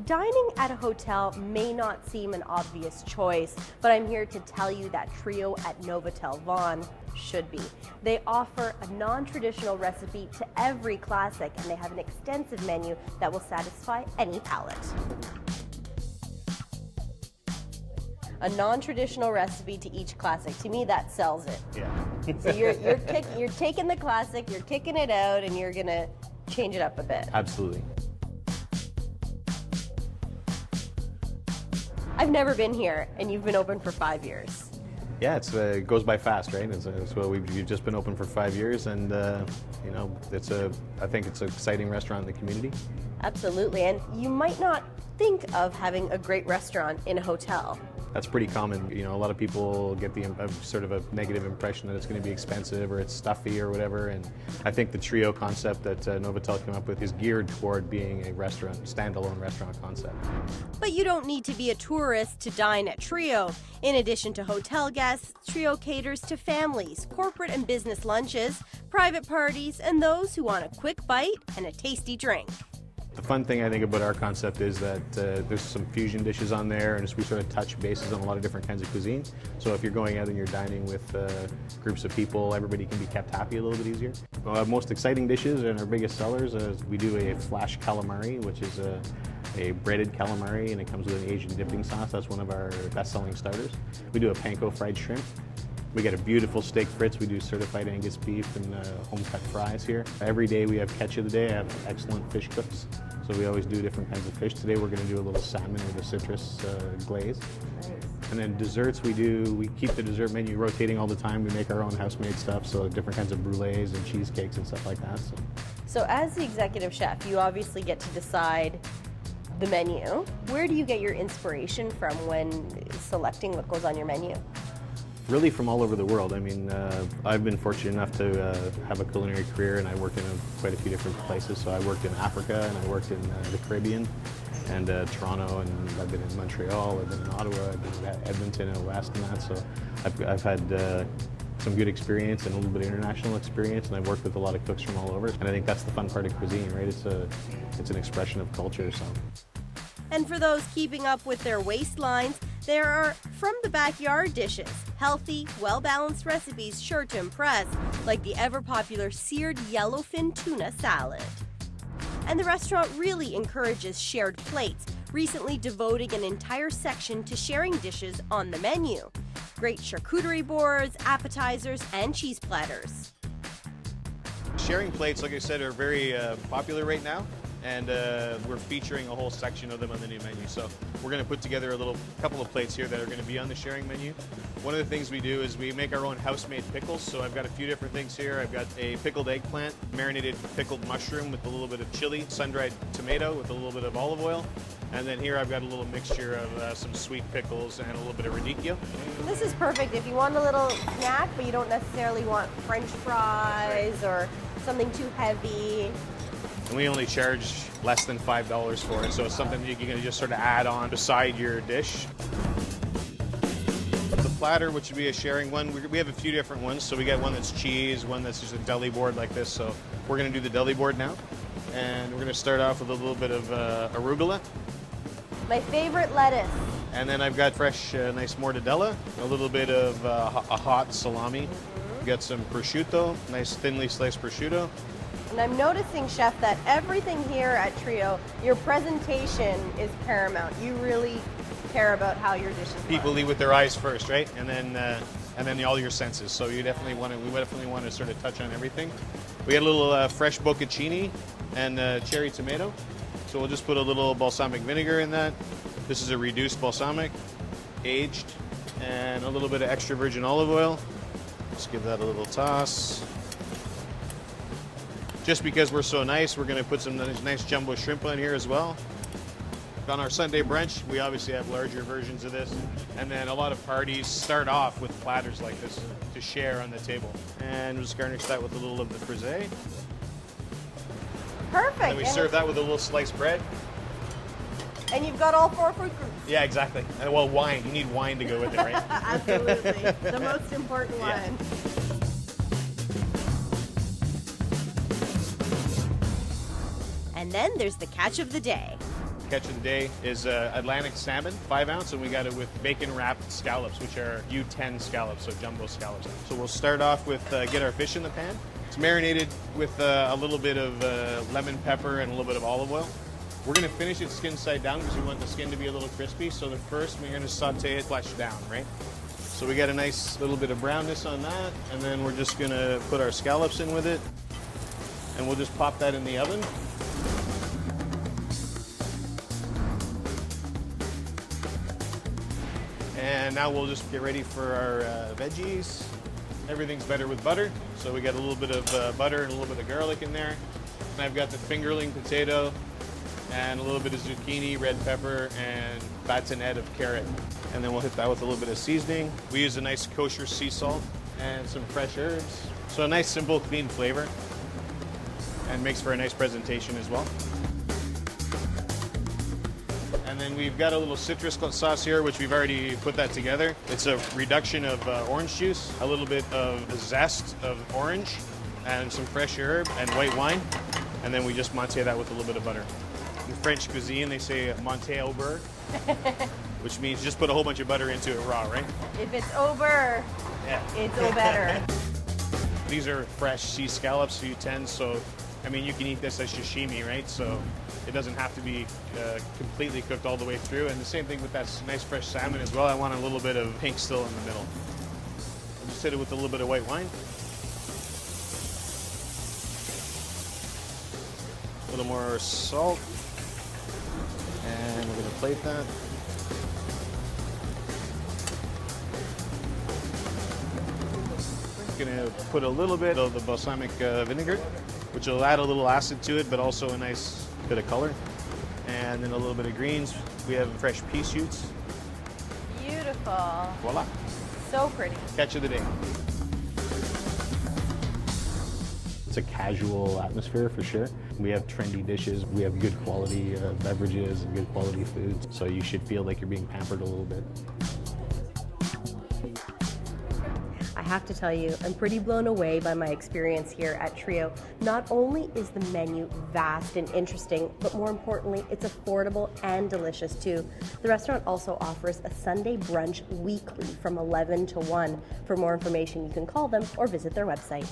Dining at a hotel may not seem an obvious choice, but I'm here to tell you that Trio at Novotel Vaughan should be. They offer a non-traditional recipe to every classic, and they have an extensive menu that will satisfy any palate. A non-traditional recipe to each classic. To me, that sells it. Yeah. So you're taking the classic, you're kicking it out, and you're gonna change it up a bit. Absolutely. I've never been here, and you've been open for 5 years. Yeah, it goes by fast, right? We've just been open for 5 years, and you know, I think it's an exciting restaurant in the community. Absolutely, and you might not think of having a great restaurant in a hotel. That's pretty common. You know, a lot of people get sort of a negative impression that it's going to be expensive or it's stuffy or whatever. And I think the Trio concept that Novotel came up with is geared toward being a standalone restaurant concept. But you don't need to be a tourist to dine at Trio. In addition to hotel guests, Trio caters to families, corporate and business lunches, private parties, and those who want a quick bite and a tasty drink. The fun thing I think about our concept is that there's some fusion dishes on there, and we sort of touch bases on a lot of different kinds of cuisine. So if you're going out and you're dining with groups of people, everybody can be kept happy a little bit easier. Our most exciting dishes and our biggest sellers is we do a flash calamari, which is a breaded calamari, and it comes with an Asian dipping sauce. That's one of our best-selling starters. We do a panko fried shrimp. We get a beautiful steak fritz. We do certified Angus beef and home-cut fries here. Every day we have catch of the day. I have excellent fish cooks. So we always do different kinds of fish. Today we're going to do a little salmon with a citrus glaze. Nice. And then desserts we keep the dessert menu rotating all the time. We make our own house-made stuff, so different kinds of brulees and cheesecakes and stuff like that. So as the executive chef, you obviously get to decide the menu. Where do you get your inspiration from when selecting what goes on your menu? Really from all over the world. I mean, I've been fortunate enough to have a culinary career, and I worked in quite a few different places. So I worked in Africa, and I worked in the Caribbean, and Toronto, and I've been in Montreal, I've been in Ottawa, I've been in Edmonton and West and that. So I've had some good experience and a little bit of international experience, and I've worked with a lot of cooks from all over. And I think that's the fun part of cuisine, right? It's an expression of culture. So. And for those keeping up with their waistlines, there are from the backyard dishes, healthy, well-balanced recipes sure to impress, like the ever-popular seared yellowfin tuna salad. And the restaurant really encourages shared plates, recently devoting an entire section to sharing dishes on the menu. Great charcuterie boards, appetizers, and cheese platters. Sharing plates, like I said, are very popular right now. And we're featuring a whole section of them on the new menu. So we're going to put together a couple of plates here that are going to be on the sharing menu. One of the things we do is we make our own house-made pickles. So I've got a few different things here. I've got a pickled eggplant, marinated pickled mushroom with a little bit of chili, sun-dried tomato with a little bit of olive oil. And then here I've got a little mixture of some sweet pickles and a little bit of radicchio. This is perfect if you want a little snack, but you don't necessarily want French fries or something too heavy. And we only charge less than $5 for it, so it's something that you can just sort of add on beside your dish. The platter, which would be a sharing one, we have a few different ones. So we got one that's cheese, one that's just a deli board like this. So we're going to do the deli board now. And we're going to start off with a little bit of arugula. My favorite lettuce. And then I've got fresh, nice mortadella, a little bit of a hot salami. We've got some prosciutto, nice thinly sliced prosciutto. And I'm noticing, Chef, that everything here at Trio, your presentation is paramount. You really care about how your dishes look. People lead with their eyes first, right? And then all your senses. So we definitely want to sort of touch on everything. We got a little fresh bocconcini and cherry tomato. So we'll just put a little balsamic vinegar in that. This is a reduced balsamic, aged, and a little bit of extra virgin olive oil. Just give that a little toss. Just because we're so nice, we're going to put some nice jumbo shrimp on here as well. On our Sunday brunch, we obviously have larger versions of this. And then a lot of parties start off with platters like this to share on the table. And we'll just garnish that with a little of the frisee. Perfect. And we serve that with a little sliced bread. And you've got all 4 fruit groups. Yeah, exactly. And well, wine. You need wine to go with it, right? Absolutely. The most important one. Yeah. And then there's the catch of the day. catch of the day is Atlantic salmon, 5 ounce, and we got it with bacon wrapped scallops, which are U10 scallops, so jumbo scallops. So we'll start off with get our fish in the pan. It's marinated with a little bit of lemon pepper and a little bit of olive oil. We're going to finish it skin side down because we want the skin to be a little crispy. So the first we're going to saute it flesh down, right? So we got a nice little bit of brownness on that, and then we're just going to put our scallops in with it, and we'll just pop that in the oven. And now we'll just get ready for our veggies. Everything's better with butter, so we got a little bit of butter and a little bit of garlic in there. And I've got the fingerling potato and a little bit of zucchini, red pepper, and bâtonnet of carrot. And then we'll hit that with a little bit of seasoning. We use a nice kosher sea salt and some fresh herbs. So a nice, simple, clean flavor, and makes for a nice presentation as well. And then we've got a little citrus sauce here, which we've already put that together. It's a reduction of orange juice, a little bit of the zest of orange, and some fresh herb and white wine. And then we just monte that with a little bit of butter. In French cuisine, they say monter au beurre, which means just put a whole bunch of butter into it raw, right? If it's over, Yeah. it's o better. These are fresh sea scallops, U10, so I mean, you can eat this as sashimi, right? So it doesn't have to be completely cooked all the way through. And the same thing with that nice fresh salmon as well. I want a little bit of pink still in the middle. I'll just hit it with a little bit of white wine. A little more salt. And we're going to plate that. We're going to put a little bit of the balsamic vinegar, which will add a little acid to it, but also a nice bit of color. And then a little bit of greens. We have fresh pea shoots. Beautiful. Voila. So pretty. Catch of the day. It's a casual atmosphere for sure. We have trendy dishes, we have good quality beverages and good quality foods, so you should feel like you're being pampered a little bit. I have to tell you, I'm pretty blown away by my experience here at Trio. Not only is the menu vast and interesting, but more importantly, it's affordable and delicious too. The restaurant also offers a Sunday brunch weekly from 11 to 1. For more information, you can call them or visit their website.